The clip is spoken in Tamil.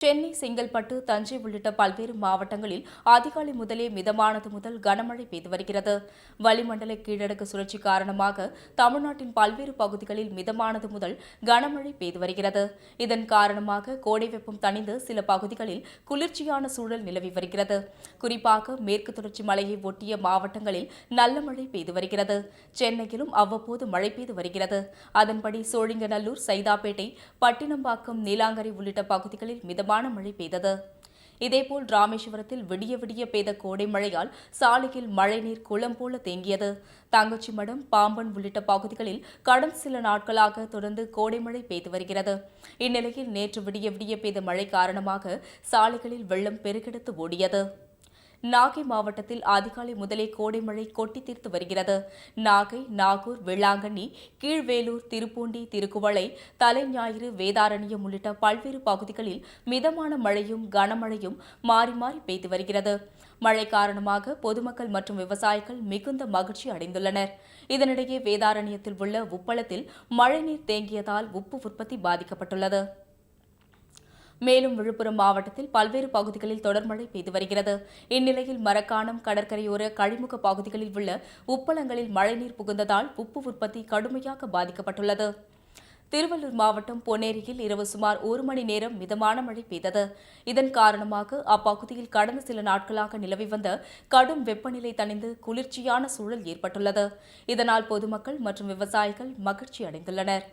சென்னை, செங்கல்பட்டு, தஞ்சை உள்ளிட்ட பல்வேறு மாவட்டங்களில் அதிகாலை முதலே மிதமானது முதல் கனமழை பெய்து வருகிறது. வளிமண்டல கீழடுக்கு சுழற்சி காரணமாக தமிழ்நாட்டின் பல்வேறு பகுதிகளில் மிதமானது முதல் கனமழை பெய்து வருகிறது. இதன் காரணமாக கோடை வெப்பம் தணிந்து சில பகுதிகளில் குளிர்ச்சியான சூழல் நிலவி வருகிறது. குறிப்பாக மேற்கு தொடர்ச்சி மலையை ஒட்டிய மாவட்டங்களில் நல்ல மழை பெய்து வருகிறது. சென்னையிலும் அவ்வப்போது மழை பெய்து வருகிறது. அதன்படி சோழிங்கநல்லூர், சைதாப்பேட்டை, பட்டினம்பாக்கம், நீலாங்கரை உள்ளிட்ட பகுதிகளில் மிதமான மழை பெய்தது. இதேபோல் ராமேஸ்வரத்தில் விடிய விடிய பெய்த கோடை மழையால் சாலையில் மழைநீர் குளம் போல தேங்கியது. தங்கச்சிமடம், பாம்பன் உள்ளிட்ட பகுதிகளில் கடந்த சில நாட்களாக தொடர்ந்து கோடை மழை பெய்து வருகிறது. இந்நிலையில் நேற்று விடிய விடிய பெய்த மழை காரணமாக சாலைகளில் வெள்ளம் பெருக்கெடுத்து ஓடியது. நாகை மாவட்டத்தில் அதிகாலை முதலே கோடை மழை கொட்டி தீர்த்து வருகிறது. நாகை, நாகூர், வேளாங்கண்ணி, கீழ்வேலூர், திருப்பூண்டி, திருக்குவளை, தலைஞாயிறு, வேதாரண்யம் உள்ளிட்ட பல்வேறு பகுதிகளில் மிதமான மழையும் கனமழையும் மாறி மாறி பெய்து வருகிறது. மழை காரணமாக பொதுமக்கள் மற்றும் விவசாயிகள் மிகுந்த மகிழ்ச்சி அடைந்துள்ளனர். இதனிடையே வேதாரண்யத்தில் உள்ள உப்பளத்தில் மழைநீர் தேங்கியதால் உப்பு உற்பத்தி பாதிக்கப்பட்டுள்ளது. மேலும் விழுப்புரம் மாவட்டத்தில் பல்வேறு பகுதிகளில் தொடர் மழை பெய்து வருகிறது. இந்நிலையில் மரக்காணம், கடற்கரையோர கழிமுக பகுதிகளில் உள்ள உப்பளங்களில் மழைநீர் புகுந்ததால் உப்பு உற்பத்தி கடுமையாக பாதிக்கப்பட்டுள்ளது. திருவள்ளூர் மாவட்டம் பொன்னேரியில் இரவு சுமார் 1 மணி நேரம் மிதமான மழை பெய்தது. இதன் காரணமாக அப்பகுதியில் கடந்த சில நாட்களாக நிலவி வந்த கடும் வெப்பநிலை தணிந்து குளிர்ச்சியான சூழல் ஏற்பட்டுள்ளது. இதனால் பொதுமக்கள் மற்றும் விவசாயிகள் மகிழ்ச்சி அடைந்துள்ளனர்.